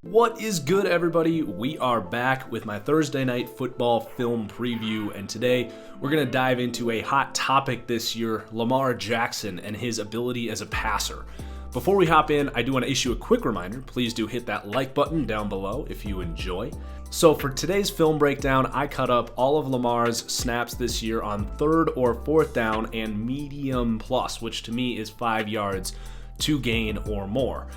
What is good, everybody? We are back with my Thursday night football film preview, and today we're going to dive into a hot topic this year, Lamar Jackson and his ability as a passer. Before we hop in, I do want to issue a quick reminder. Please do hit that like button down below if you enjoy. So for today's film breakdown, I cut up all of Lamar's snaps this year on third or fourth down and medium plus, which to me is 5 yards to gain or more.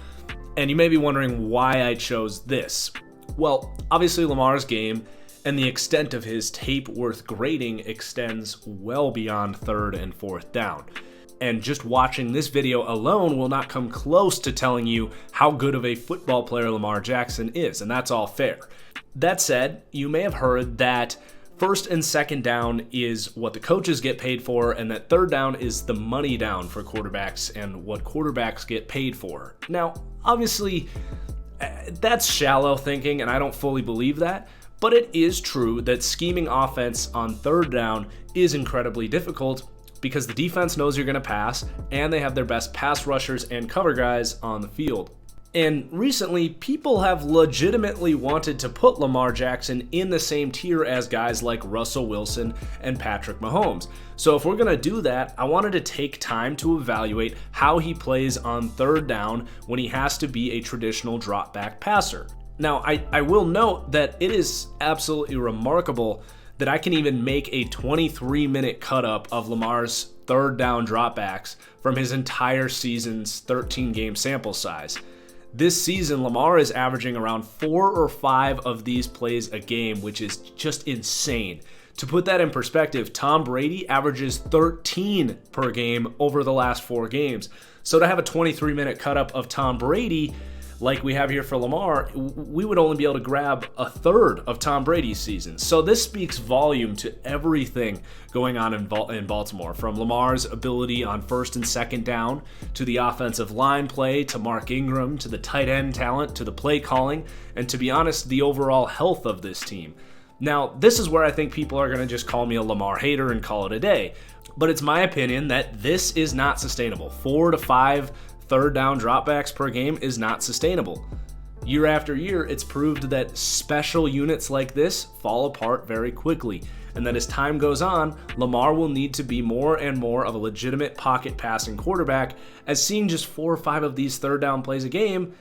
And you may be wondering why I chose this. Well, obviously Lamar's game and the extent of his tape worth grading extends well beyond third and fourth down. And just watching this video alone will not come close to telling you how good of a football player Lamar Jackson is, and that's all fair. That said, you may have heard that first and second down is what the coaches get paid for, and that third down is the money down for quarterbacks and what quarterbacks get paid for. Now, obviously, that's shallow thinking, and I don't fully believe that, but it is true that scheming offense on third down is incredibly difficult because the defense knows you're going to pass, and they have their best pass rushers and cover guys on the field. And recently, people have legitimately wanted to put Lamar Jackson in the same tier as guys like Russell Wilson and Patrick Mahomes. So if we're going to do that, I wanted to take time to evaluate how he plays on third down when he has to be a traditional drop back passer. Now, I will note that it is absolutely remarkable that I can even make a 23-minute cut-up of Lamar's third down dropbacks from his entire season's 13-game sample size. This season, Lamar is averaging around 4 or 5 of these plays a game, which is just insane. To put that in perspective, Tom Brady averages 13 per game over the last 4 games. So to have a 23-minute cut-up of Tom Brady, like we have here for Lamar, we would only be able to grab a third of Tom Brady's season. So this speaks volume to everything going on in Baltimore, from Lamar's ability on first and second down, to the offensive line play, to Mark Ingram, to the tight end talent, to the play calling, and to be honest, the overall health of this team. Now, this is where I think people are going to just call me a Lamar hater and call it a day. But it's my opinion that this is not sustainable. 4 to 5 third down dropbacks per game is not sustainable. Year after year, it's proved that special units like this fall apart very quickly, and that as time goes on, Lamar will need to be more and more of a legitimate pocket passing quarterback, as seeing just 4 or 5 of these third down plays a game,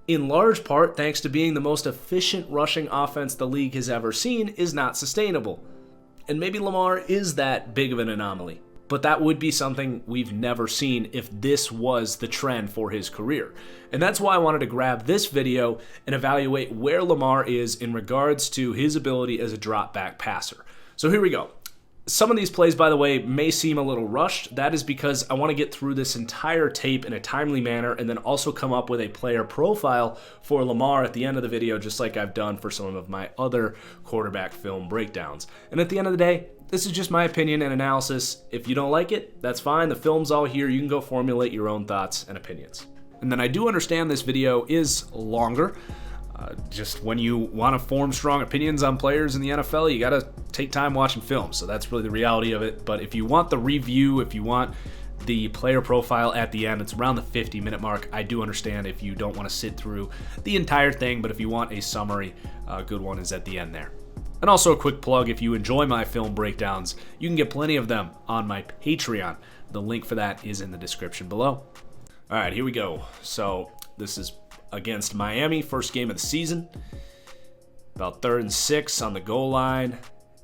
in large part thanks to being the most efficient rushing offense the league has ever seen, is not sustainable. And maybe Lamar is that big of an anomaly, but that would be something we've never seen if this was the trend for his career. And that's why I wanted to grab this video and evaluate where Lamar is in regards to his ability as a drop back passer. So here we go. Some of these plays, by the way, may seem a little rushed. That is because I want to get through this entire tape in a timely manner and then also come up with a player profile for Lamar at the end of the video, just like I've done for some of my other quarterback film breakdowns. And at the end of the day, this is just my opinion and analysis. If you don't like it, that's fine. The film's all here. You can go formulate your own thoughts and opinions. And then I do understand this video is longer. Just when you want to form strong opinions on players in the NFL, you got to take time watching film. So that's really the reality of it. But if you want the review, if you want the player profile at the end, it's around the 50-minute mark. I do understand if you don't want to sit through the entire thing, but if you want a summary, a good one is at the end there. And also a quick plug, if you enjoy my film breakdowns, you can get plenty of them on my Patreon. The link for that is in the description below. All right, here we go. So this is against Miami, first game of the season. About 3rd and 6 on the goal line,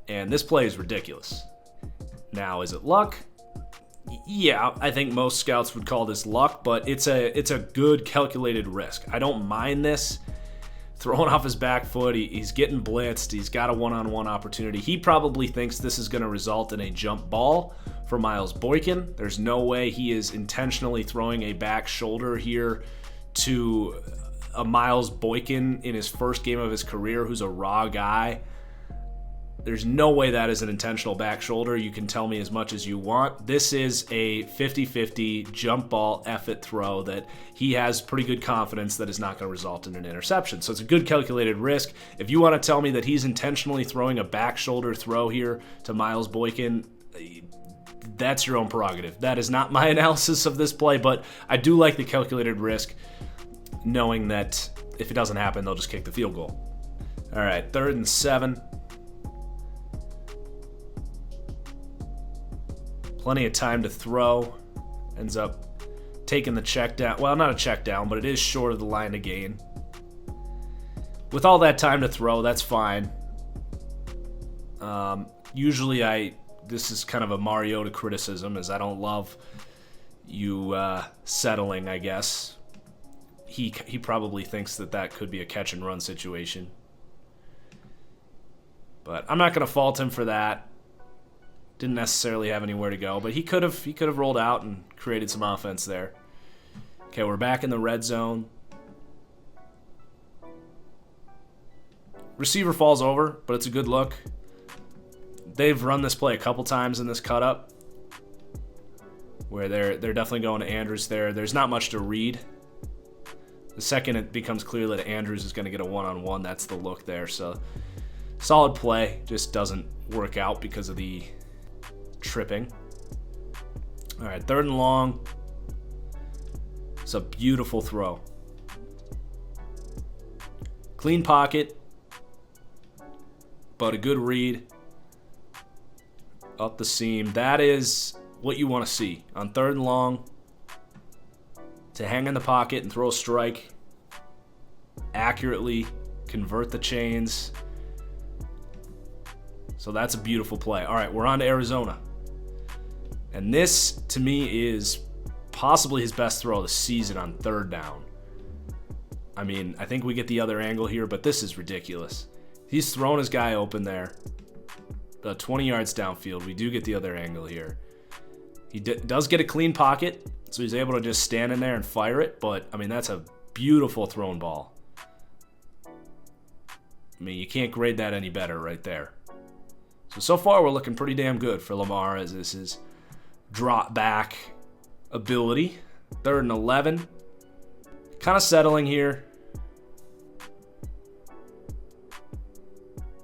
and this play is ridiculous. Now, is it luck? Yeah, I think most scouts would call this luck, but it's a good calculated risk. I don't mind this. Throwing off his back foot, he's getting blitzed, he's got a one-on-one opportunity. He probably thinks this is going to result in a jump ball for Miles Boykin. There's no way he is intentionally throwing a back shoulder here to a Miles Boykin in his first game of his career, who's a raw guy. There's no way that is an intentional back shoulder. You can tell me as much as you want. This is a 50-50 jump ball effort throw that he has pretty good confidence that is not going to result in an interception. So it's a good calculated risk. If you want to tell me that he's intentionally throwing a back shoulder throw here to Miles Boykin, that's your own prerogative. That is not my analysis of this play, but I do like the calculated risk, knowing that if it doesn't happen, they'll just kick the field goal. All right, 3rd and 7. Plenty of time to throw. Ends up taking the check down. Well, not a check down, but it is short of the line to gain. With all that time to throw, that's fine. Usually this is kind of a Mariota criticism, as I don't love you settling, I guess. He probably thinks that could be a catch and run situation. But I'm not going to fault him for that. Didn't necessarily have anywhere to go, but he could have rolled out and created some offense there. Okay, we're back in the red zone. Receiver falls over, but it's a good look. They've run this play a couple times in this cut up, where they're definitely going to Andrews there. There's not much to read. The second it becomes clear that Andrews is going to get a one-on-one, that's the look there. So solid play, just doesn't work out because of the tripping. All right, 3rd and long. It's a beautiful throw. Clean pocket, but a good read. Up the seam. That is what you want to see on 3rd and long. To hang in the pocket and throw a strike. Accurately convert the chains. So that's a beautiful play. All right, we're on to Arizona. And this, to me, is possibly his best throw of the season on 3rd down. I mean, I think we get the other angle here, but this is ridiculous. He's thrown his guy open there. 20 yards downfield. We do get the other angle here. He does get a clean pocket, so he's able to just stand in there and fire it, but, I mean, that's a beautiful thrown ball. I mean, you can't grade that any better right there. So far, we're looking pretty damn good for Lamar, as this is drop back ability. 3rd and 11. Kind of settling here.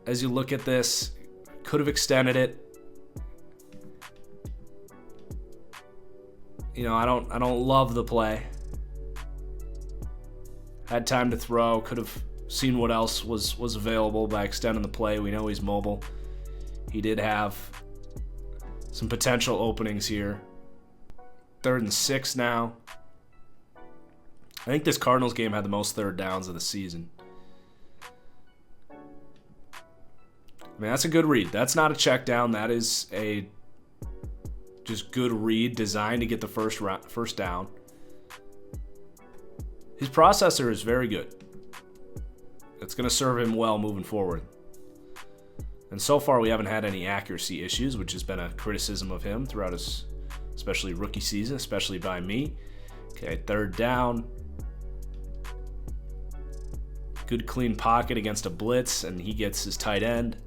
As you look at this, could have extended it. You know, I don't love the play. Had time to throw, could have seen what else was available by extending the play. We know he's mobile. He did have some potential openings here. 3rd and 6 now. I think this Cardinals game had the most 3rd downs of the season. I mean, that's a good read. That's not a check down. That is a just good read designed to get the first down. His processor is very good. It's going to serve him well moving forward. And so far, we haven't had any accuracy issues, which has been a criticism of him throughout his, especially rookie season, especially by me. Okay, 3rd down. Good clean pocket against a blitz, and he gets his tight end.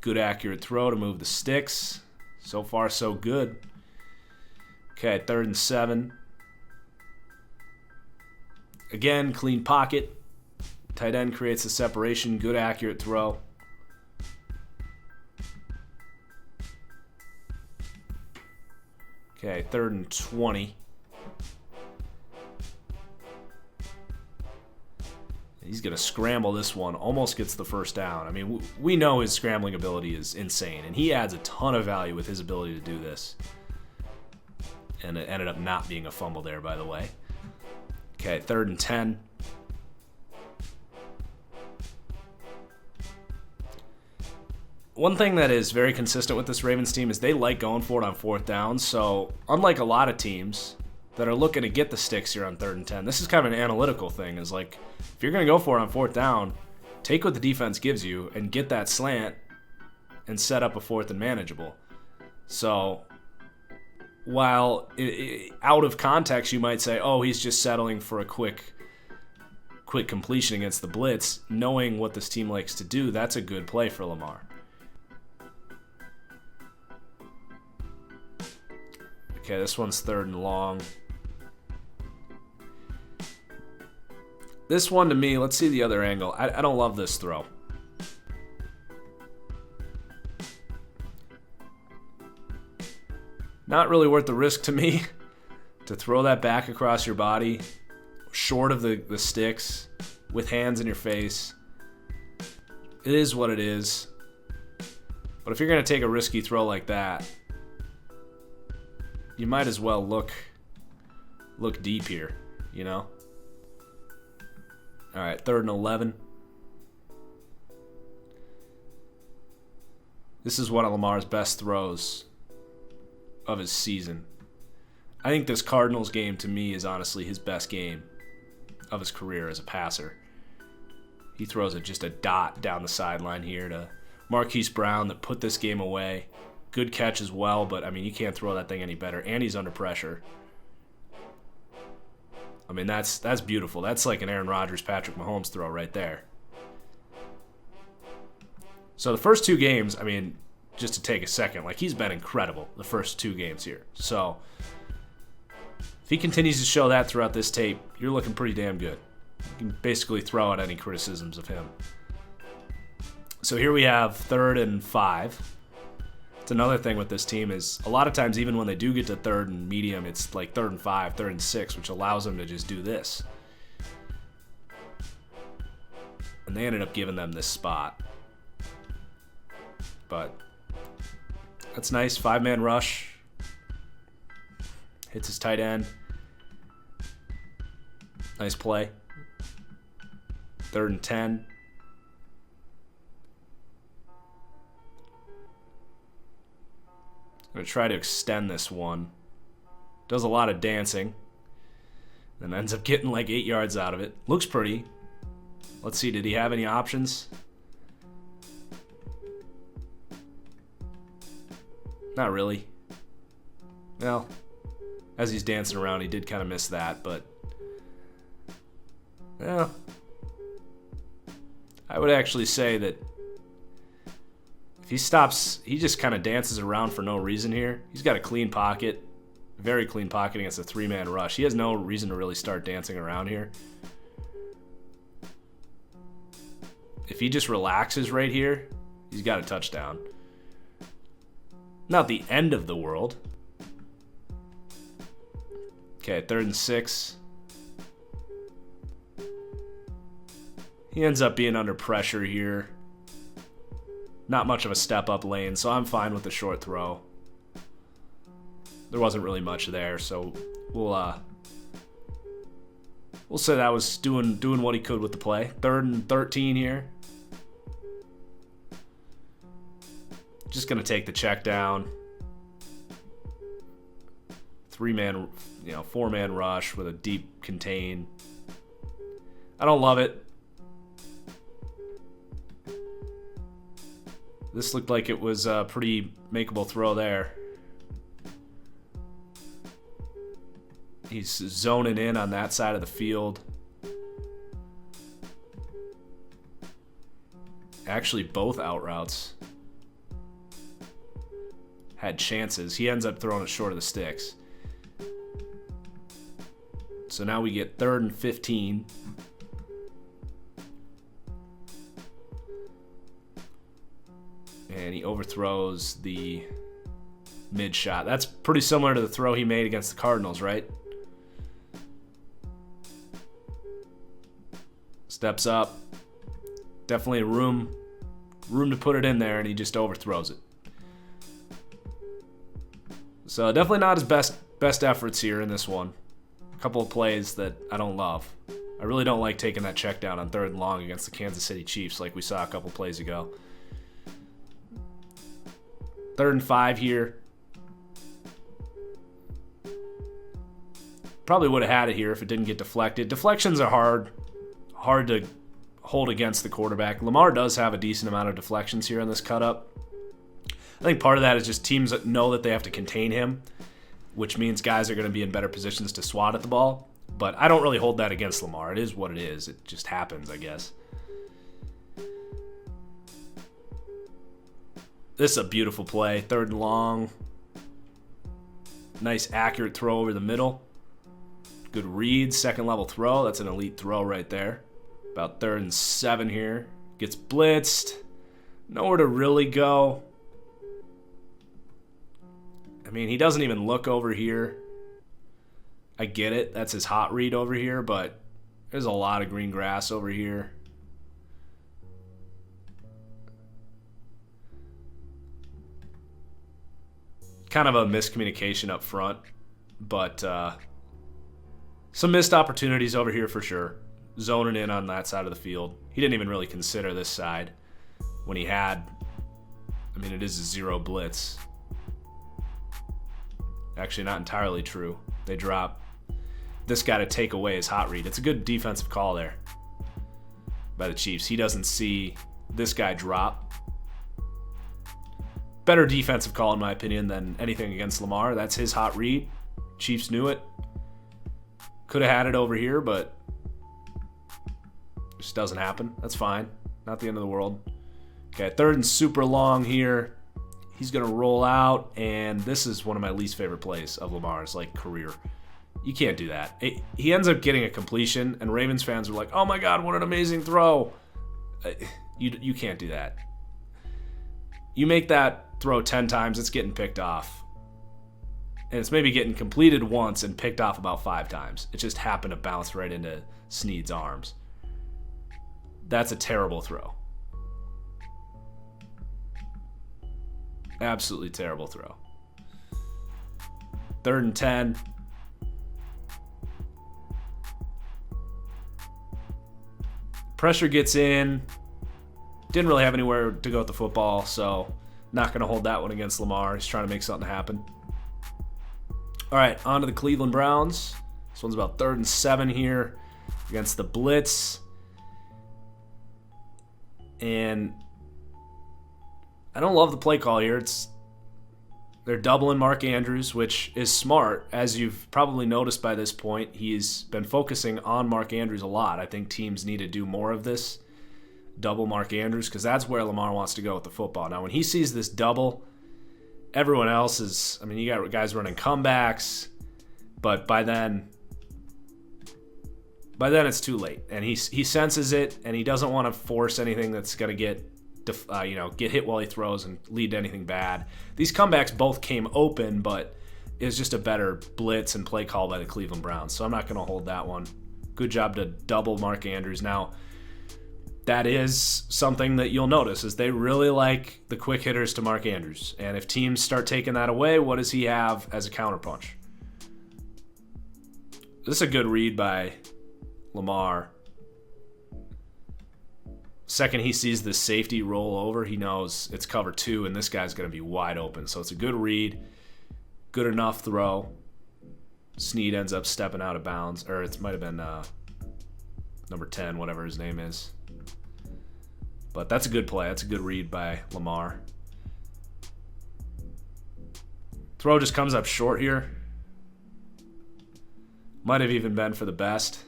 Good accurate throw to move the sticks. So far, so good. Okay, 3rd and 7. Again, clean pocket. Tight end creates a separation. Good accurate throw. Okay, 3rd and 20. He's going to scramble this one. Almost gets the first down. I mean, we know his scrambling ability is insane, and he adds a ton of value with his ability to do this. And it ended up not being a fumble there, by the way. Okay, 3rd and 10. One thing that is very consistent with this Ravens team is they like going for it on 4th down. So unlike a lot of teams that are looking to get the sticks here on 3rd and 10, this is kind of an analytical thing. Is like, if you're going to go for it on 4th down, take what the defense gives you and get that slant and set up a 4th and manageable. So while out of context you might say, oh, he's just settling for a quick completion against the blitz, knowing what this team likes to do, that's a good play for Lamar. Okay, this one's 3rd and long. This one, to me, let's see the other angle. I don't love this throw. Not really worth the risk to me to throw that back across your body, short of the sticks, with hands in your face. It is what it is. But if you're going to take a risky throw like that, you might as well look deep here, you know? All right, 3rd and 11. This is one of Lamar's best throws of his season. I think this Cardinals game, to me, is honestly his best game of his career as a passer. He throws just a dot down the sideline here to Marquise Brown that put this game away. Good catch as well, but, I mean, you can't throw that thing any better. And he's under pressure. I mean, that's beautiful. That's like an Aaron Rodgers, Patrick Mahomes throw right there. So the first 2 games, I mean, just to take a second, like, he's been incredible the first 2 games here. So if he continues to show that throughout this tape, you're looking pretty damn good. You can basically throw out any criticisms of him. So here we have 3rd and 5. It's another thing with this team is a lot of times, even when they do get to 3rd and medium, it's like 3rd and 5, 3rd and 6, which allows them to just do this. And they ended up giving them this spot. But that's nice. 5-man rush. Hits his tight end. Nice play. 3rd and 10. I'm going to try to extend this one. Does a lot of dancing. Then ends up getting like 8 yards out of it. Looks pretty. Let's see, did he have any options? Not really. Well, as he's dancing around, he did kind of miss that, but yeah, I would actually say that if he stops, he just kind of dances around for no reason here. He's got a clean pocket, very clean pocket against a 3-man rush. He has no reason to really start dancing around here. If he just relaxes right here, he's got a touchdown. Not the end of the world. Okay, 3rd and 6. He ends up being under pressure here. Not much of a step-up lane, so I'm fine with the short throw. There wasn't really much there, so we'll say that was doing what he could with the play. 3rd and 13 here. Just going to take the check down. 3-man, 4-man rush with a deep contain. I don't love it. This looked like it was a pretty makeable throw there. He's zoning in on that side of the field. Actually, both out routes had chances. He ends up throwing it short of the sticks. So now we get 3rd and 15. And he overthrows the mid shot. That's pretty similar to the throw he made against the Cardinals, right? Steps up. Definitely room to put it in there, and he just overthrows it. So definitely not his best efforts here in this one. A couple of plays that I don't love. I really don't like taking that check down on 3rd and long against the Kansas City Chiefs like we saw a couple plays ago. 3rd and 5 here. Probably would have had it here if it didn't get deflected. Deflections are hard to hold against the quarterback. Lamar does have a decent amount of deflections here on this cut up. I think part of that is just teams that know that they have to contain him, which means guys are going to be in better positions to swat at the ball. But I don't really hold that against Lamar. It is what it is. It just happens, I guess. This is a beautiful play. 3rd and long. Nice accurate throw over the middle. Good read. 2nd level throw. That's an elite throw right there. About 3rd and 7 here. Gets blitzed. Nowhere to really go. I mean, he doesn't even look over here. I get it. That's his hot read over here, but there's a lot of green grass over here. Kind of a miscommunication up front, but some missed opportunities over here for sure. Zoning in on that side of the field. He didn't even really consider this side when he had, I mean, it is a 0 blitz. Actually, not entirely true. They drop this guy to take away his hot read. It's a good defensive call there by the Chiefs. He doesn't see this guy drop. Better defensive call, in my opinion, than anything against Lamar. That's his hot read. Chiefs knew it. Could have had it over here, but just doesn't happen. That's fine. Not the end of the world. Okay, 3rd and super long here. He's going to roll out, and this is one of my least favorite plays of Lamar's career. You can't do that. He ends up getting a completion, and Ravens fans were like, oh my God, what an amazing throw. You can't do that. You make that throw 10 times, it's getting picked off. And it's maybe getting completed once and picked off about 5 times. It just happened to bounce right into Snead's arms. That's a terrible throw. Absolutely terrible throw. 3rd and 10. Pressure gets in. Didn't really have anywhere to go with the football, so not going to hold that one against Lamar. He's trying to make something happen. All right, on to the Cleveland Browns. This one's about 3rd and 7 here against the blitz. And I don't love the play call here. They're doubling Mark Andrews, which is smart. As you've probably noticed by this point, he's been focusing on Mark Andrews a lot. I think teams need to do more of this. Double Mark Andrews, because that's where Lamar wants to go with the football. Now, when he sees this double, everyone else is, I mean, you got guys running comebacks, but by then it's too late. And he senses it, and he doesn't want to force anything that's going to get hit while he throws and lead to anything bad. These comebacks both came open, but it was just a better blitz and play call by the Cleveland Browns. So I'm not going to hold that one. Good job to double Mark Andrews. Now, that is something that you'll notice is they really like the quick hitters to Mark Andrews. And if teams start taking that away, what does he have as a counterpunch? This is a good read by Lamar. Second he sees the safety roll over, he knows it's cover 2, and this guy's going to be wide open. So it's a good read, good enough throw. Snead ends up stepping out of bounds, or it might have been number 10, whatever his name is. But that's a good play. That's a good read by Lamar. Throw just comes up short here. Might have even been for the best.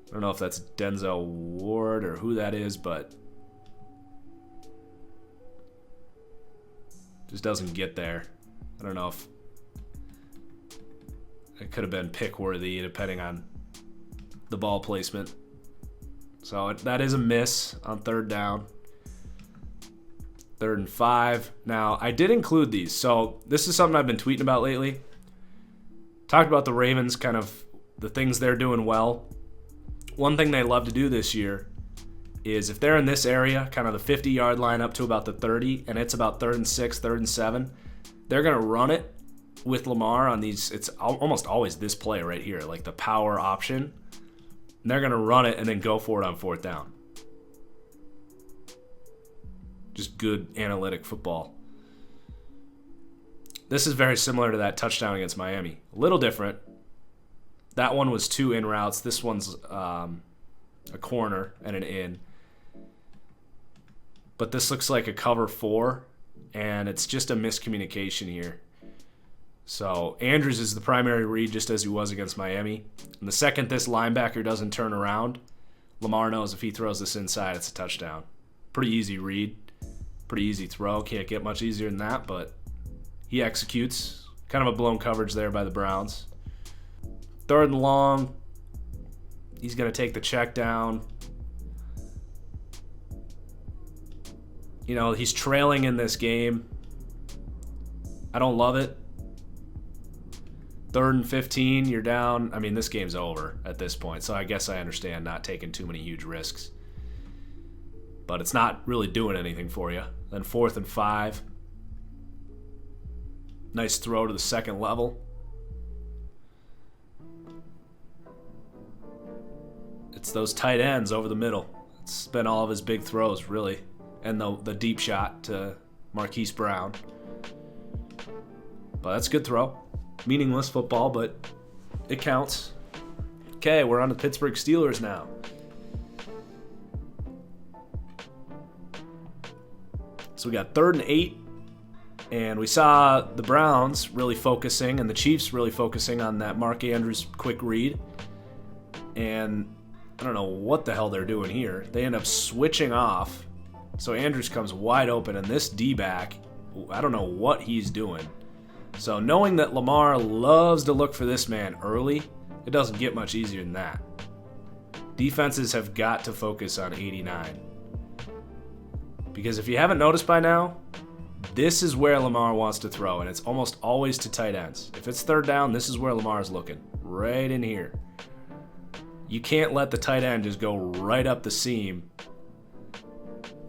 I don't know if that's Denzel Ward or who that is, but just doesn't get there. I don't know if it could have been pick worthy depending on the ball placement. So that is a miss on 3rd down. 3rd and 5. Now, I did include these. So this is something I've been tweeting about lately. Talked about the Ravens, kind of the things they're doing well. One thing they love to do this year is if they're in this area, kind of the 50-yard line up to about the 30, and it's about 3rd and 6, 3rd and 7, they're going to run it with Lamar on these. It's almost always this play right here, like the power option. And they're going to run it and then go for it on 4th down. Just good analytic football. This is very similar to that touchdown against Miami. A little different. That one was 2 in routes. This one's a corner and an in. But this looks like a cover 4, and it's just a miscommunication here. So Andrews is the primary read, just as he was against Miami. And the second this linebacker doesn't turn around, Lamar knows if he throws this inside, it's a touchdown. Pretty easy read. Pretty easy throw. Can't get much easier than that, but he executes. Kind of a blown coverage there by the Browns. 3rd and long. He's going to take the check down. You know, he's trailing in this game. I don't love it. 3rd and 15, you're down. I mean, this game's over at this point, so I guess I understand not taking too many huge risks. But it's not really doing anything for you. Then 4th and 5. Nice throw to the second level. It's those tight ends over the middle. It's been all of his big throws, really. And the deep shot to Marquise Brown. But that's a good throw. Meaningless football, but it counts. Okay, we're on the Pittsburgh Steelers now. So we got 3rd and 8. And we saw the Browns really focusing and the Chiefs really focusing on that Mark Andrews quick read. And I don't know what the hell they're doing here. They end up switching off. So Andrews comes wide open, and this D-back, I don't know what he's doing. So knowing that Lamar loves to look for this man early, it doesn't get much easier than that. Defenses have got to focus on 89. Because if you haven't noticed by now, this is where Lamar wants to throw, and it's almost always to tight ends. If it's 3rd down, this is where Lamar's looking, right in here. You can't let the tight end just go right up the seam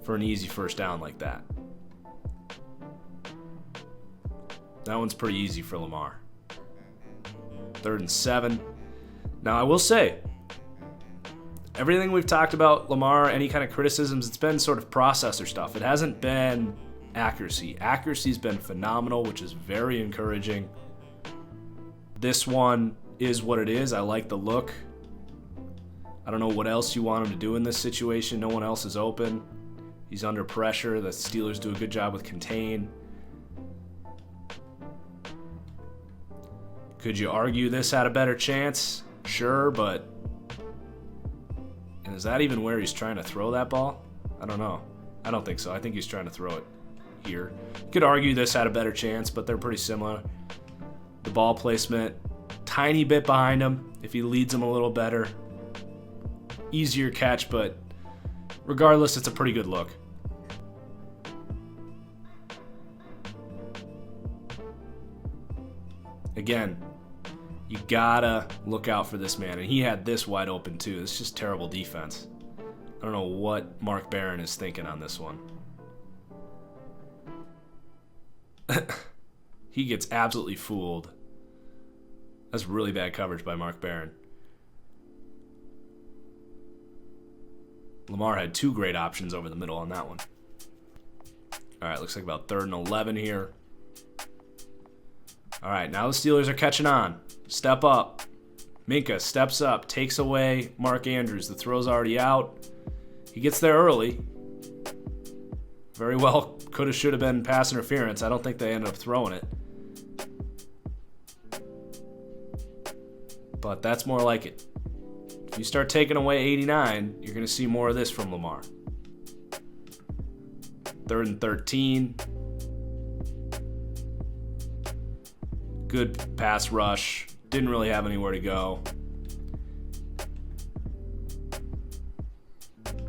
for an easy 1st down like that. That one's pretty easy for Lamar. 3rd and 7. Now, I will say, everything we've talked about Lamar, any kind of criticisms, it's been sort of processor stuff. It hasn't been accuracy. Accuracy's been phenomenal, which is very encouraging. This one is what it is. I like the look. I don't know what else you want him to do in this situation. No one else is open. He's under pressure. The Steelers do a good job with contain. Could you argue this had a better chance? Sure, but and is that even where he's trying to throw that ball? I don't know. I don't think so. I think he's trying to throw it here. You could argue this had a better chance, but they're pretty similar. The ball placement, tiny bit behind him. If he leads him a little better, easier catch, but regardless, it's a pretty good look. Again, you gotta look out for this man, and he had this wide open too. It's just terrible defense. I don't know what Mark Barron is thinking on this one. He gets absolutely fooled. That's really bad coverage by Mark Barron. Lamar had 2 great options over the middle on that one. All right, looks like about 3rd and 11 here. All right, now the Steelers are catching on. Step up. Minka steps up, takes away Mark Andrews. The throw's already out. He gets there early. Very well could have, should have been pass interference. I don't think they ended up throwing it. But that's more like it. If you start taking away 89, you're going to see more of this from Lamar. 3rd and 13. Good pass rush. Didn't really have anywhere to go.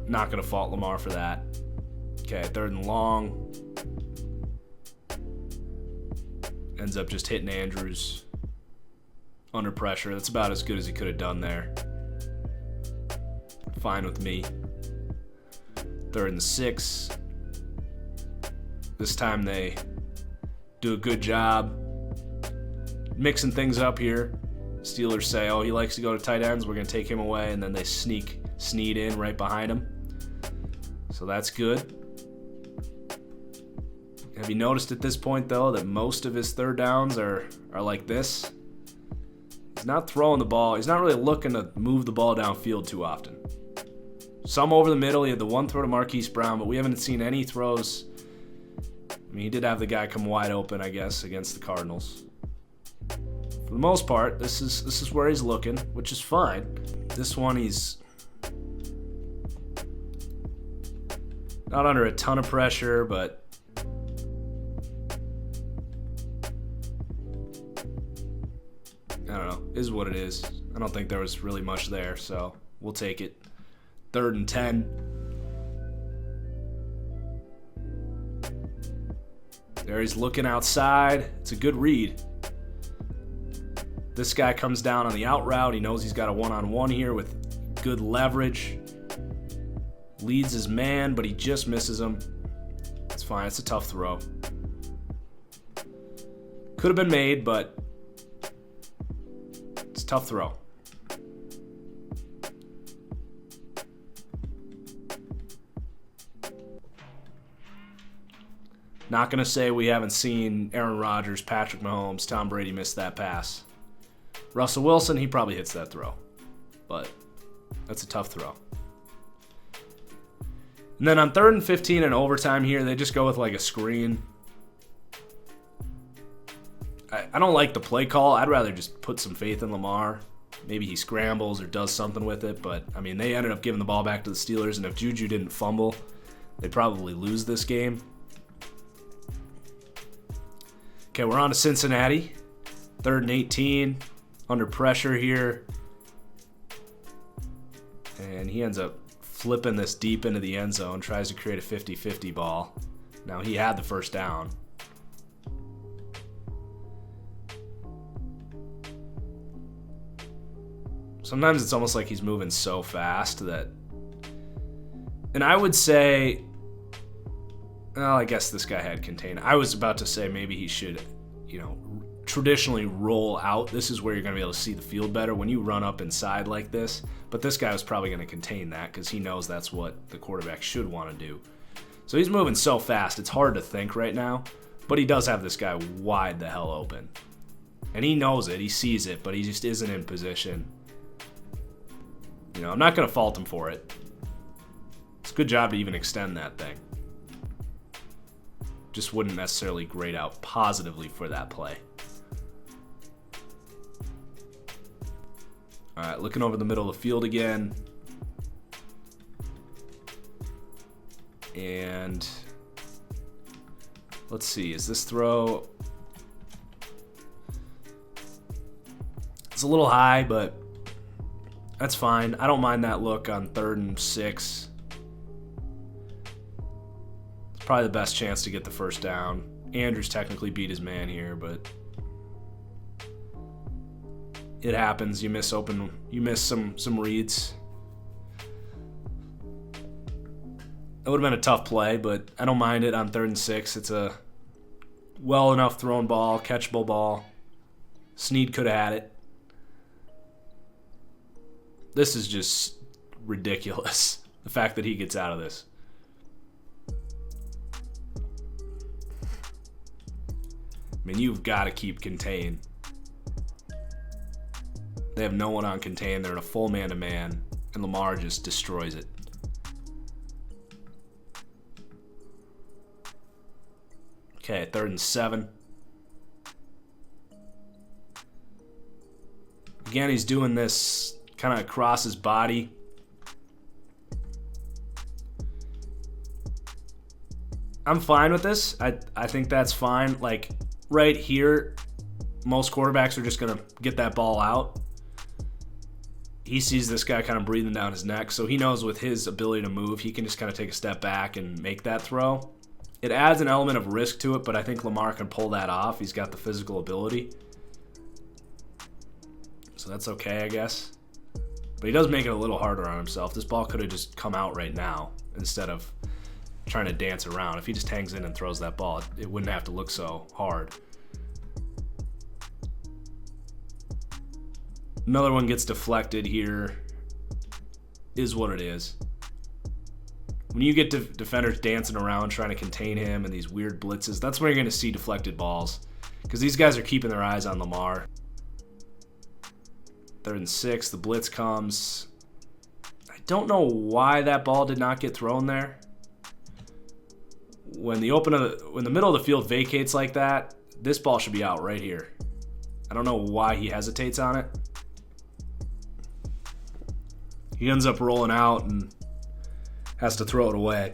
Not going to fault Lamar for that. Okay, 3rd and long. Ends up just hitting Andrews under pressure. That's about as good as he could have done there. Fine with me. 3rd and 6. This time they do a good job mixing things up here. Steelers say, oh, he likes to go to tight ends. We're going to take him away. And then they sneak Snead in right behind him. So that's good. Have you noticed at this point, though, that most of his 3rd downs are like this? He's not throwing the ball. He's not really looking to move the ball downfield too often. Some over the middle. He had the one throw to Marquise Brown, but we haven't seen any throws. I mean, he did have the guy come wide open, I guess, against the Cardinals. For the most part, this is where he's looking, which is fine. This one, he's not under a ton of pressure, but I don't know. Is what it is. I don't think there was really much there, so we'll take it. 3rd and 10. Terry's looking outside. It's a good read. This guy comes down on the out route. He knows he's got a one-on-one here with good leverage. Leads his man, but he just misses him. It's fine. It's a tough throw. Could have been made, but it's a tough throw. Not going to say we haven't seen Aaron Rodgers, Patrick Mahomes, Tom Brady miss that pass. Russell Wilson, he probably hits that throw. But that's a tough throw. And then on 3rd and 15 in overtime here, they just go with like a screen. I don't like the play call. I'd rather just put some faith in Lamar. Maybe he scrambles or does something with it. But, I mean, they ended up giving the ball back to the Steelers. And if Juju didn't fumble, they'd probably lose this game. Okay, we're on to Cincinnati. 3rd and 18. Under pressure here. And he ends up flipping this deep into the end zone. Tries to create a 50-50 ball. Now he had the first down. Sometimes it's almost like he's moving so fast that... And I would say... Well, I guess this guy had contain. I was about to say maybe he should, traditionally roll out. This is where you're going to be able to see the field better when you run up inside like this. But this guy was probably going to contain that because he knows that's what the quarterback should want to do. So he's moving so fast, it's hard to think right now. But he does have this guy wide the hell open. And he knows it, he sees it, but he just isn't in position. I'm not going to fault him for it. It's a good job to even extend that thing. Just wouldn't necessarily grade out positively for that play. All right, looking over the middle of the field again. And let's see, is this throw... It's a little high, but that's fine. I don't mind that look on 3rd and 6. It's probably the best chance to get the first down. Andrews technically beat his man here, but it happens. You miss some reads. That would have been a tough play, but I don't mind it on 3rd and 6. It's a well enough thrown ball, catchable ball. Snead could have had it. This is just ridiculous, the fact that he gets out of this. I mean, you've got to keep contained. They have no one on contain. They're in a full man-to-man, and Lamar just destroys it. Okay, 3rd and 7. Again, he's doing this kind of across his body. I'm fine with this. I think that's fine. Like, right here, most quarterbacks are just going to get that ball out. He sees this guy kind of breathing down his neck, so he knows with his ability to move, he can just kind of take a step back and make that throw. It adds an element of risk to it, but I think Lamar can pull that off. He's got the physical ability. So that's okay, I guess. But he does make it a little harder on himself. This ball could have just come out right now instead of trying to dance around. If he just hangs in and throws that ball, it wouldn't have to look so hard. Another one gets deflected here. Is what it is. When you get defenders dancing around trying to contain him and these weird blitzes, that's where you're going to see deflected balls. Because these guys are keeping their eyes on Lamar. 3rd and 6, the blitz comes. I don't know why that ball did not get thrown there. When the middle of the field vacates like that, this ball should be out right here. I don't know why he hesitates on it. He ends up rolling out and has to throw it away.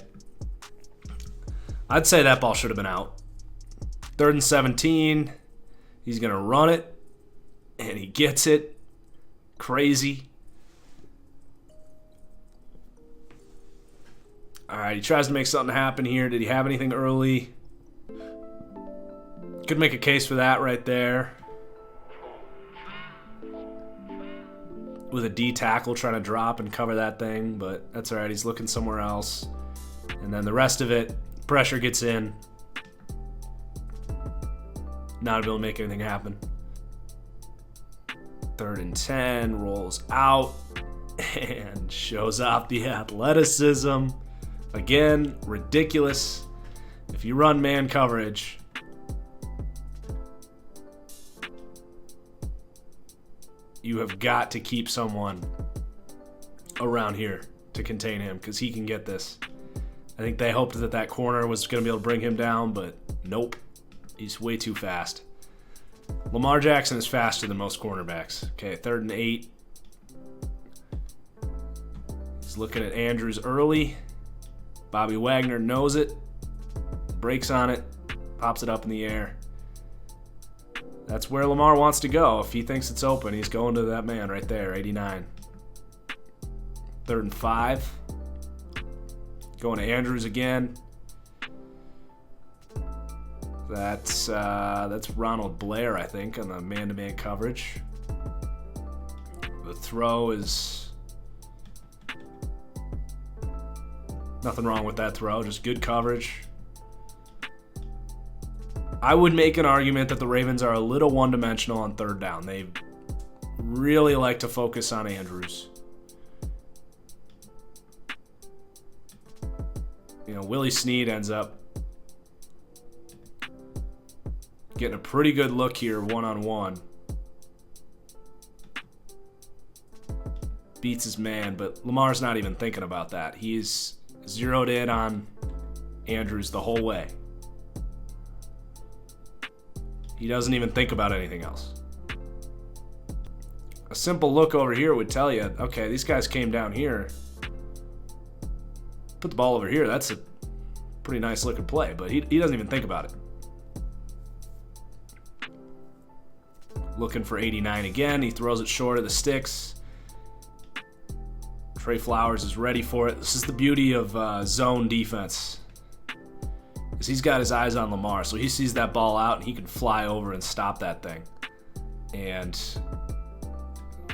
I'd say that ball should have been out. 3rd and 17. He's going to run it, and he gets it. Crazy. All right, he tries to make something happen here. Did he have anything early? Could make a case for that right there. With a D tackle trying to drop and cover that thing, but that's all right. He's looking somewhere else. And then the rest of it, pressure gets in. Not able to make anything happen. 3rd and 10, rolls out and shows off the athleticism. Again, ridiculous. If you run man coverage, you have got to keep someone around here to contain him because he can get this. I think they hoped that that corner was going to be able to bring him down, but nope. He's way too fast. Lamar Jackson is faster than most cornerbacks. Okay, 3rd and 8. He's looking at Andrews early. Bobby Wagner knows it. Breaks on it. Pops it up in the air. That's where Lamar wants to go. If he thinks it's open, he's going to that man right there, 89. 3rd and 5. Going to Andrews again. That's Ronald Blair, I think, on the man-to-man coverage. The throw is nothing wrong with that throw, just good coverage. I would make an argument that the Ravens are a little one-dimensional on 3rd down. They really like to focus on Andrews. You know, Willie Snead ends up getting a pretty good look here one-on-one. Beats his man, but Lamar's not even thinking about that. He's zeroed in on Andrews the whole way. He doesn't even think about anything else. A simple look over here would tell you, okay, these guys came down here. Put the ball over here. That's a pretty nice looking play, but he doesn't even think about it. Looking for 89 again. He throws it short of the sticks. Trey Flowers is ready for it. This is the beauty of zone defense. Is he's got his eyes on Lamar, so he sees that ball out and he can fly over and stop that thing. And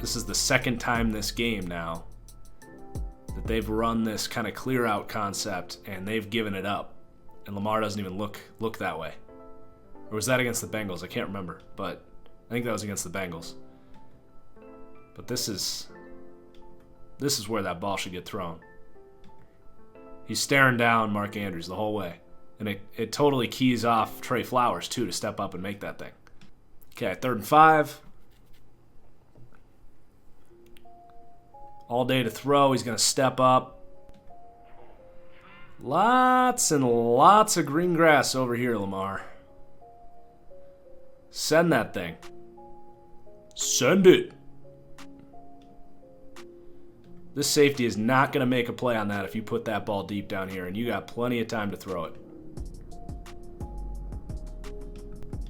this is the 2nd time this game now that they've run this kind of clear out concept and they've given it up. And Lamar doesn't even look that way. Or was that against the Bengals? I can't remember, but I think that was against the Bengals. But this is where that ball should get thrown. He's staring down Mark Andrews the whole way. And it totally keys off Trey Flowers, too, to step up and make that thing. Okay, 3rd and 5. All day to throw. He's going to step up. Lots and lots of green grass over here, Lamar. Send that thing. Send it. This safety is not going to make a play on that if you put that ball deep down here, and you got plenty of time to throw it.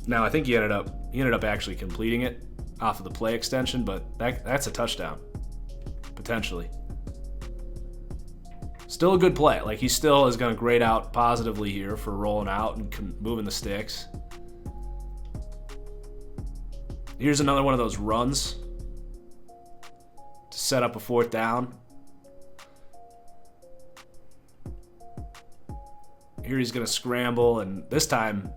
Now, I think he ended up actually completing it off of the play extension, but that's a touchdown, potentially. Still a good play. Like, he still is going to grade out positively here for rolling out and moving the sticks. Here's another one of those runs to set up a 4th down. Here he's going to scramble, and this time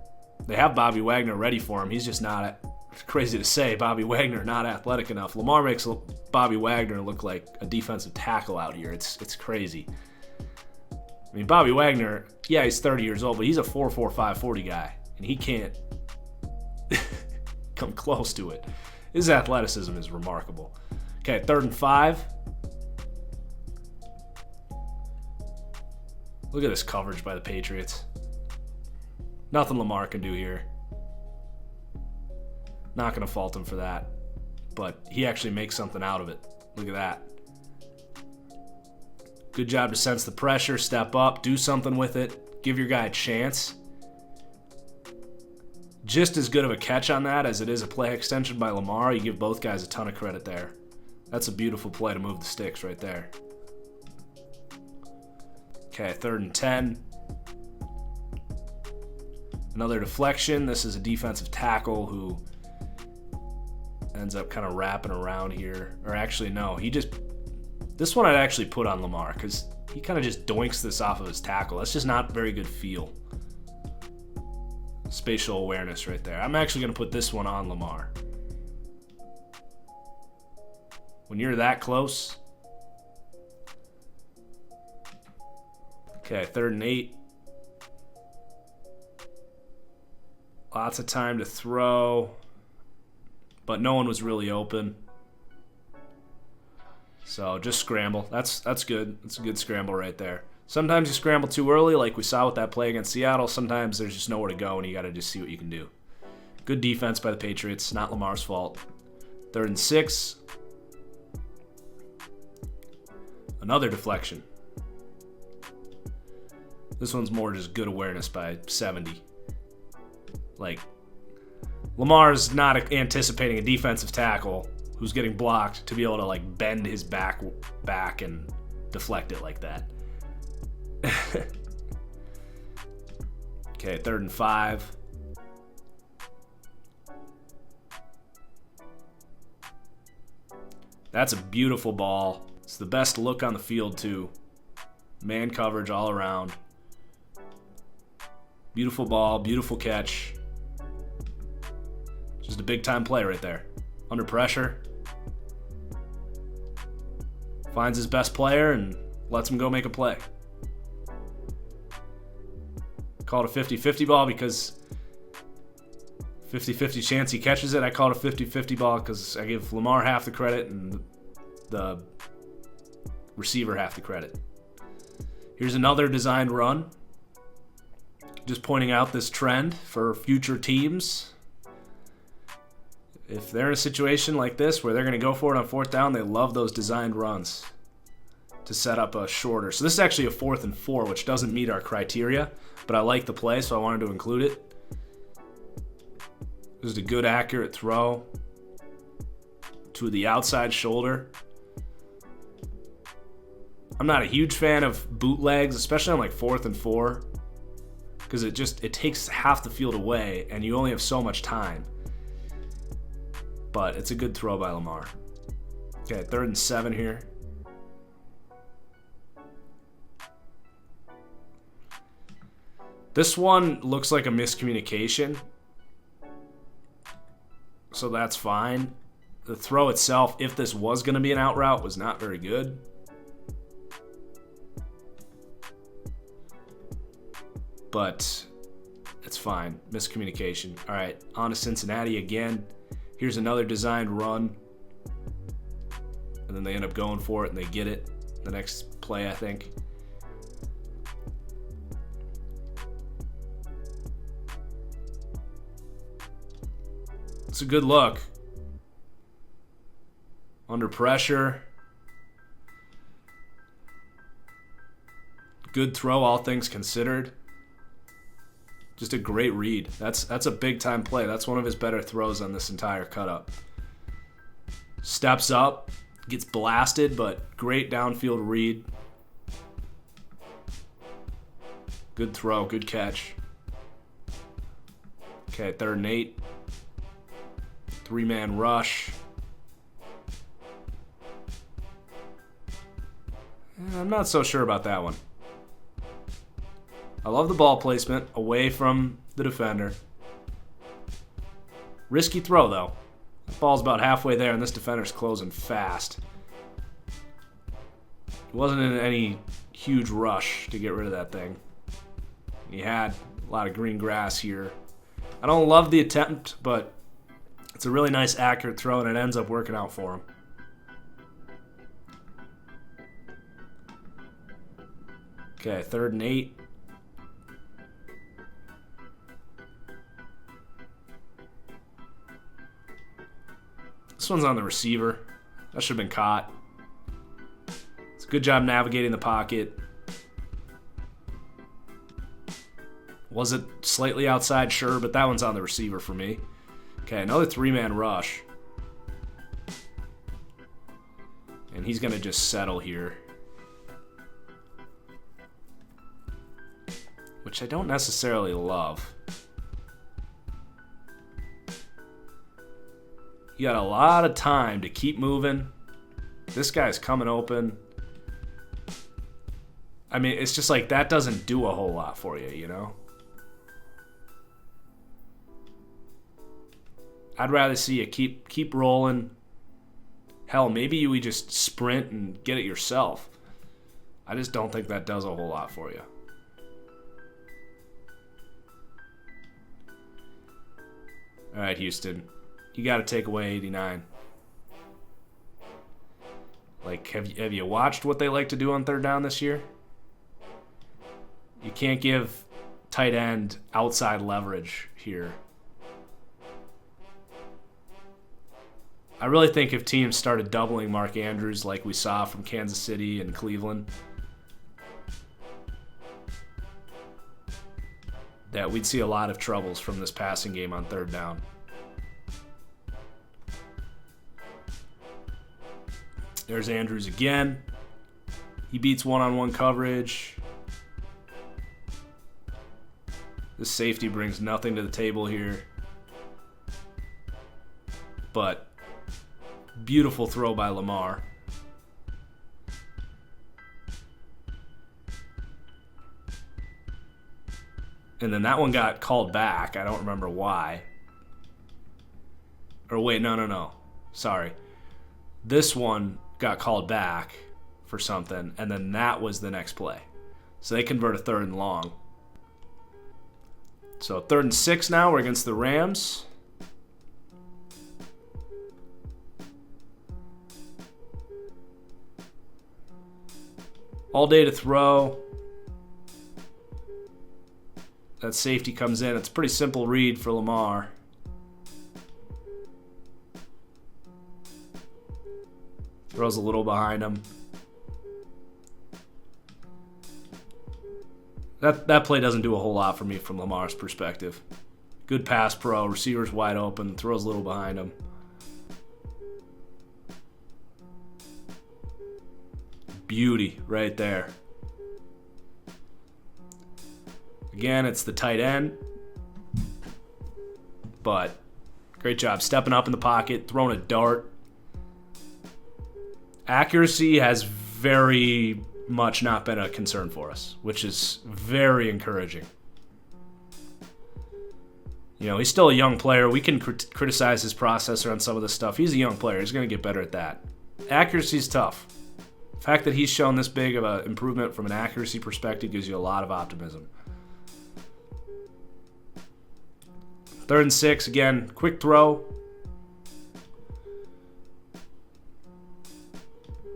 they have Bobby Wagner ready for him. He's just not, it's crazy to say, Bobby Wagner not athletic enough. Lamar makes Bobby Wagner look like a defensive tackle out here. It's crazy. I mean, Bobby Wagner, yeah, he's 30 years old, but he's a 4.45 40 guy, and he can't come close to it. His athleticism is remarkable. Okay, 3rd and 5. Look at this coverage by the Patriots. Nothing Lamar can do here. Not going to fault him for that. But he actually makes something out of it. Look at that. Good job to sense the pressure, step up, do something with it, give your guy a chance. Just as good of a catch on that as it is a play extension by Lamar. You give both guys a ton of credit there. That's a beautiful play to move the sticks right there. Okay, 3rd and 10. Another deflection. This is a defensive tackle who ends up kind of wrapping around here. Or actually, no. This one I'd actually put on Lamar because he kind of just doinks this off of his tackle. That's just not very good feel. Spatial awareness right there. I'm actually going to put this one on Lamar. When you're that close. Okay, 3rd and 8. Lots of time to throw. But no one was really open. So just scramble. That's good. That's a good scramble right there. Sometimes you scramble too early, like we saw with that play against Seattle. Sometimes there's just nowhere to go, and you got to just see what you can do. Good defense by the Patriots. Not Lamar's fault. 3rd and 6. Another deflection. This one's more just good awareness by 70. Like, Lamar's not anticipating a defensive tackle who's getting blocked to be able to, like, bend his back and deflect it like that. Okay, 3rd and 5. That's a beautiful ball. It's the best look on the field, too. Man coverage all around. Beautiful ball, beautiful catch. Just a big-time play right there. Under pressure. Finds his best player and lets him go make a play. Called a 50-50 ball because 50-50 chance he catches it. I called a 50-50 ball because I give Lamar half the credit and the receiver half the credit. Here's another designed run. Just pointing out this trend for future teams. If they're in a situation like this where they're going to go for it on 4th down, they love those designed runs to set up a shorter. So this is actually a 4th and 4, which doesn't meet our criteria, but I like the play, so I wanted to include it. This is a good, accurate throw to the outside shoulder. I'm not a huge fan of bootlegs, especially on like 4th and 4, because it takes half the field away, and you only have so much time. But it's a good throw by Lamar. Okay, 3rd and 7 here. This one looks like a miscommunication, so that's fine. The throw itself, if this was going to be an out route, was not very good. But it's fine. Miscommunication. All right, on to Cincinnati again. Here's another designed run. And then they end up going for it, and they get it. The next play, I think. It's a good look. Under pressure. Good throw, all things considered. Just a great read. That's a big-time play. That's one of his better throws on this entire cut-up. Steps up, gets blasted, but great downfield read. Good throw, good catch. Okay, 3rd and 8. 3-man rush. I'm not so sure about that one. I love the ball placement away from the defender. Risky throw, though. The ball's about halfway there, and this defender's closing fast. He wasn't in any huge rush to get rid of that thing. He had a lot of green grass here. I don't love the attempt, but it's a really nice, accurate throw, and it ends up working out for him. Okay, 3rd and 8. This one's on the receiver. That should have been caught. It's a good job navigating the pocket. Was it slightly outside? Sure, but that one's on the receiver for me. Okay, another 3-man rush. And he's going to just settle here. Which I don't necessarily love. You got a lot of time to keep moving. This guy's coming open. I mean, it's just like that doesn't do a whole lot for you, you know? I'd rather see you keep rolling. Hell, maybe you just sprint and get it yourself. I just don't think that does a whole lot for you. All right, Houston. You got to take away 89. Like, have you watched what they like to do on third down this year? You can't give tight end outside leverage here. I really think if teams started doubling Mark Andrews like we saw from Kansas City and Cleveland, that we'd see a lot of troubles from this passing game on third down. There's Andrews again. He beats one-on-one coverage. This safety brings nothing to the table here. But beautiful throw by Lamar. And then that one got called back. I don't remember why. Or wait, no. Sorry. This one got called back for something, and then that was the next play. So they convert a 3rd and long. So 3rd and 6 now. We're against the Rams. All day to throw. That safety comes in. It's a pretty simple read for Lamar. Throws a little behind him. That play doesn't do a whole lot for me from Lamar's perspective. Good pass pro. Receiver's wide open. Throws a little behind him. Beauty right there. Again, it's the tight end. But great job stepping up in the pocket, throwing a dart. Accuracy has very much not been a concern for us, which is very encouraging. You know, he's still a young player. We can criticize his processor on some of this stuff. He's a young player. He's going to get better at that. Accuracy's tough. The fact that he's shown this big of an improvement from an accuracy perspective gives you a lot of optimism. 3rd and 6, again, quick throw.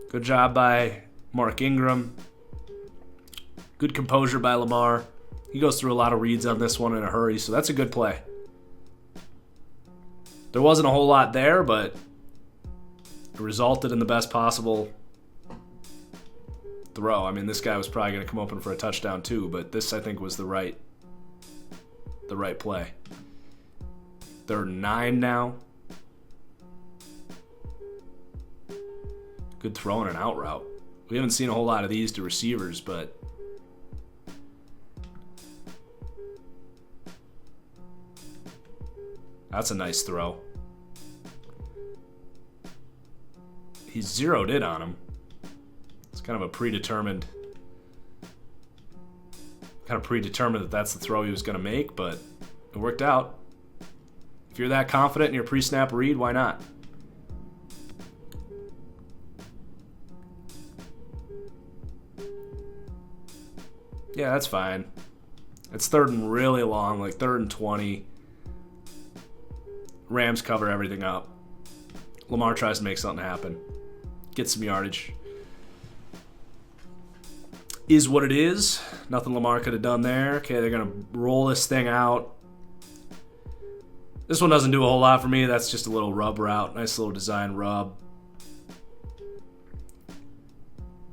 Good job by Mark Ingram. Good composure by Lamar. He goes through a lot of reads on this one in a hurry, so that's a good play. There wasn't a whole lot there, but it resulted in the best possible throw. I mean, this guy was probably going to come open for a touchdown too, but this, I think, was the right play. 3rd and 9 now. Good throw and an out route. We haven't seen a whole lot of these to receivers, but that's a nice throw. He zeroed in on him. It's kind of predetermined that that's the throw he was going to make, but it worked out. If you're that confident in your pre-snap read, why not? Yeah, that's fine. It's 3rd and really long, like 3rd and 20. Rams cover everything up. Lamar tries to make something happen. Get some yardage. Is what it is. Nothing Lamar could have done there. Okay, they're going to roll this thing out. This one doesn't do a whole lot for me. That's just a little rub route. Nice little design rub.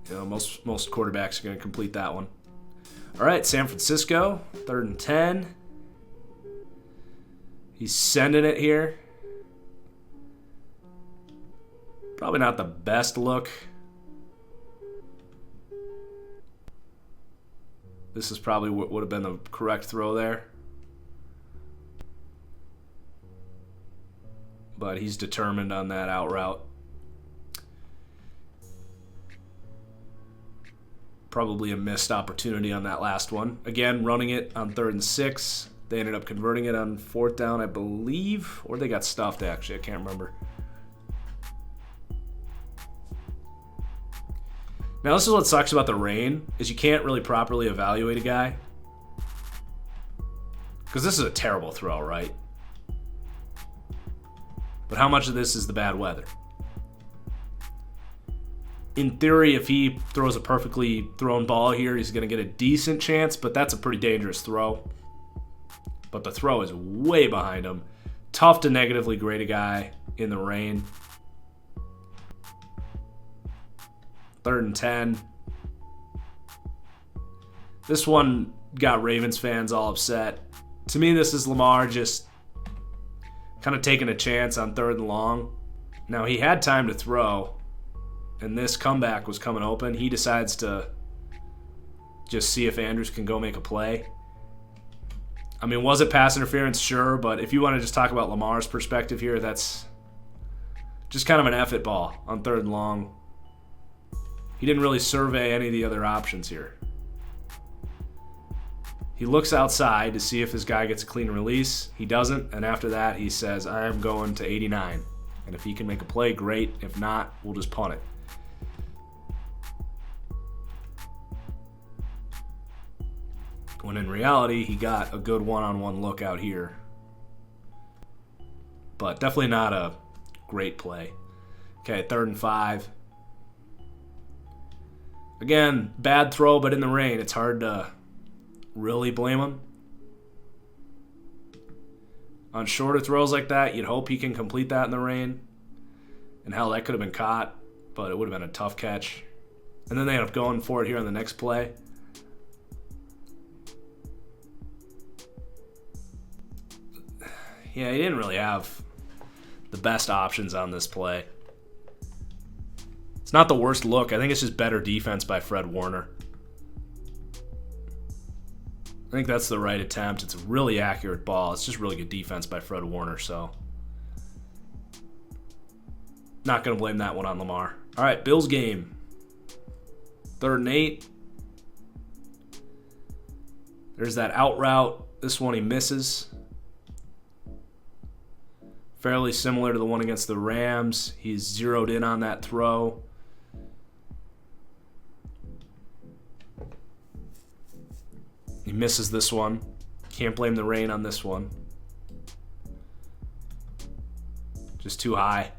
You know, most quarterbacks are going to complete that one. All right, San Francisco, 3rd and 10. He's sending it here. Probably not the best look. This is probably what would have been the correct throw there. but he's determined on that out route. Probably a missed opportunity on that last one. Again, running it on 3rd and 6. They ended up converting it on 4th down, I believe. Or they got stuffed, actually. I can't remember. Now, this is what sucks about the rain, is you can't really properly evaluate a guy. Because this is a terrible throw, right? But how much of this is the bad weather? In theory, if he throws a perfectly thrown ball here, he's going to get a decent chance, but that's a pretty dangerous throw. But the throw is way behind him. Tough to negatively grade a guy in the rain. 3rd and 10. This one got Ravens fans all upset. To me, this is Lamar just kind of taking a chance on 3rd and long. Now, he had time to throw, and this comeback was coming open. He decides to just see if Andrews can go make a play. I mean, was it pass interference? Sure, but if you want to just talk about Lamar's perspective here, that's just kind of an F-it ball on 3rd and long. He didn't really survey any of the other options here. He looks outside to see if his guy gets a clean release. He doesn't, and after that, he says, I am going to 89. And if he can make a play, great. If not, we'll just punt it. When in reality, he got a good one-on-one look out here. But definitely not a great play. Okay, 3rd and 5. Again, bad throw, but in the rain, it's hard to really blame him. On shorter throws like that, you'd hope he can complete that in the rain. And hell, that could have been caught, but it would have been a tough catch. And then they end up going for it here on the next play. Yeah, he didn't really have the best options on this play. It's not the worst look. I think it's just better defense by Fred Warner. I think that's the right attempt. It's a really accurate ball. It's just really good defense by Fred Warner, so not going to blame that one on Lamar. All right, Bills game. 3rd and 8. There's that out route. This one he misses. Fairly similar to the one against the Rams. He's zeroed in on that throw. He misses this one. Can't blame the rain on this one. Just too high.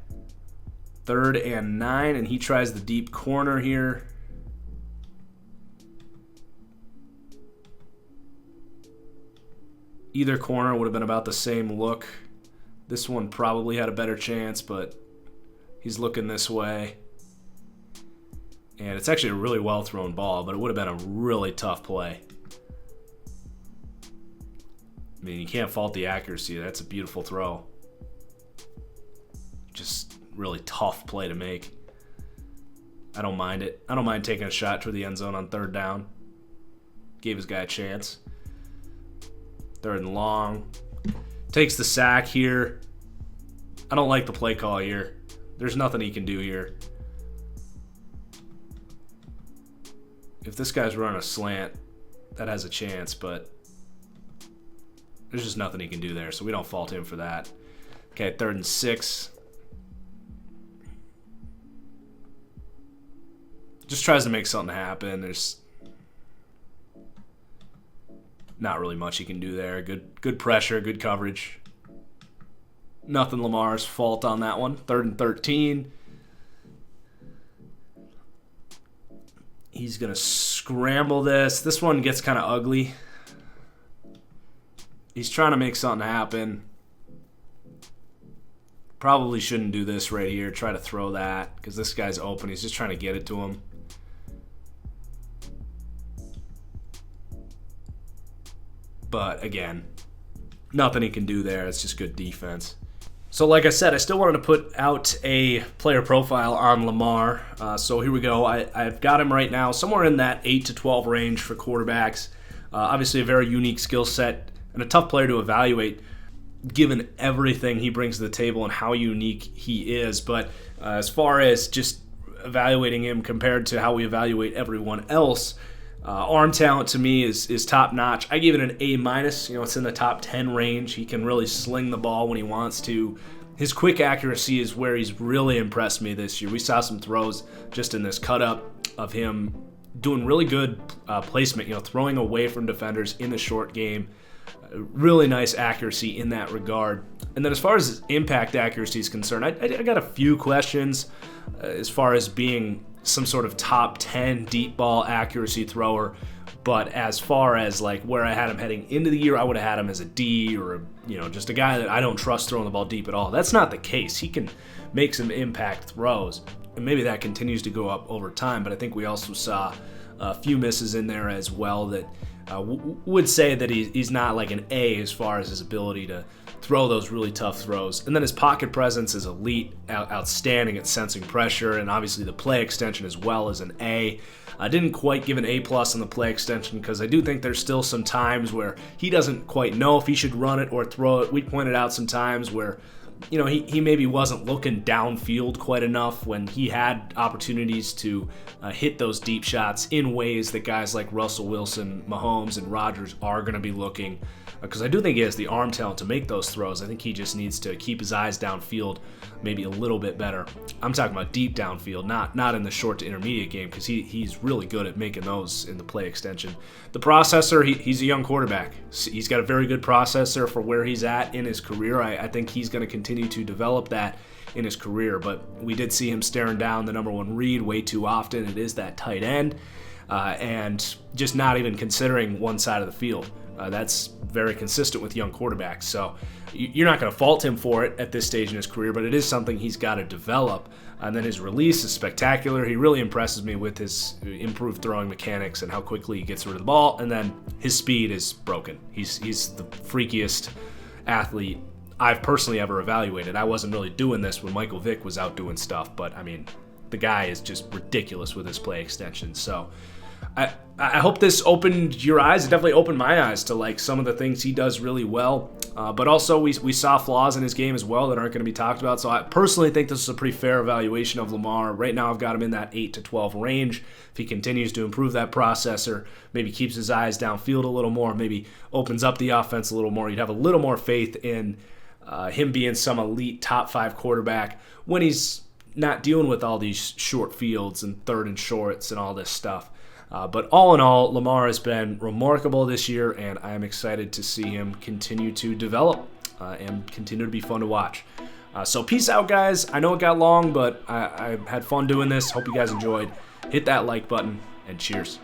3rd and 9, and he tries the deep corner here. Either corner would have been about the same look. This one probably had a better chance, but he's looking this way. And it's actually a really well-thrown ball, but it would have been a really tough play. I mean, you can't fault the accuracy. That's a beautiful throw. Just really tough play to make. I don't mind it. I don't mind taking a shot toward the end zone on 3rd down. Gave his guy a chance. 3rd and long. Takes the sack here. I don't like the play call here. There's nothing he can do here. If this guy's running a slant, that has a chance, but there's just nothing he can do there, so we don't fault him for that. Okay, 3rd and 6. Just tries to make something happen. There's not really much he can do there. Good pressure, good coverage. Nothing Lamar's fault on that one. 3rd and 13. He's going to scramble this. This one gets kind of ugly. He's trying to make something happen. Probably shouldn't do this right here. Try to throw that because this guy's open. He's just trying to get it to him. But again, nothing he can do there. It's just good defense. So like I said, I still wanted to put out a player profile on Lamar. So here we go. I've got him right now somewhere in that 8 to 12 range for quarterbacks. Obviously a very unique skill set and a tough player to evaluate. given everything he brings to the table and how unique he is. But as far as just evaluating him compared to how we evaluate everyone else, arm talent to me is top notch. I give it an A-. It's in the top 10 range. He can really sling the ball when he wants to. His quick accuracy is where he's really impressed me this year. We saw some throws just in this cut-up of him doing really good placement, throwing away from defenders in the short game. Really nice accuracy in that regard. And then as far as his impact accuracy is concerned, I got a few questions as far as being some sort of top 10 deep ball accuracy thrower. But as far as like where I had him heading into the year, I would have had him as a D or just a guy that I don't trust throwing the ball deep at all. That's not the case. He can make some impact throws, and maybe that continues to go up over time. But I think we also saw a few misses in there as well that would say that he's not like an A as far as his ability to throw those really tough throws. And then his pocket presence is elite, outstanding at sensing pressure, and obviously the play extension as well is an A. I didn't quite give an A+ on the play extension because I do think there's still some times where he doesn't quite know if he should run it or throw it. We pointed out some times where he maybe wasn't looking downfield quite enough when he had opportunities to hit those deep shots in ways that guys like Russell Wilson, Mahomes, and Rodgers are going to be looking. Because I do think he has the arm talent to make those throws. I think he just needs to keep his eyes downfield maybe a little bit better. I'm talking about deep downfield, not in the short to intermediate game, because he's really good at making those in the play extension. The processor, he's a young quarterback. He's got a very good processor for where he's at in his career. I think he's going to continue to develop that in his career, but we did see him staring down the number one read way too often. It is that tight end, and just not even considering one side of the field. That's very consistent with young quarterbacks. So you're not going to fault him for it at this stage in his career, but it is something he's got to develop. And then his release is spectacular. He really impresses me with his improved throwing mechanics and how quickly he gets rid of the ball. And then his speed is broken. He's the freakiest athlete I've personally ever evaluated. I wasn't really doing this when Michael Vick was out doing stuff, but I mean, the guy is just ridiculous with his play extension. So I hope this opened your eyes. It definitely opened my eyes to like some of the things he does really well. But also we saw flaws in his game as well that aren't going to be talked about. So I personally think this is a pretty fair evaluation of Lamar. Right now I've got him in that 8 to 12 range. If he continues to improve that processor, maybe keeps his eyes downfield a little more, maybe opens up the offense a little more, you'd have a little more faith in him being some elite top 5 quarterback when he's not dealing with all these short fields and third and shorts and all this stuff. But all in all, Lamar has been remarkable this year, and I am excited to see him continue to develop and continue to be fun to watch. So peace out, guys. I know it got long, but I had fun doing this. Hope you guys enjoyed. Hit that like button, and cheers.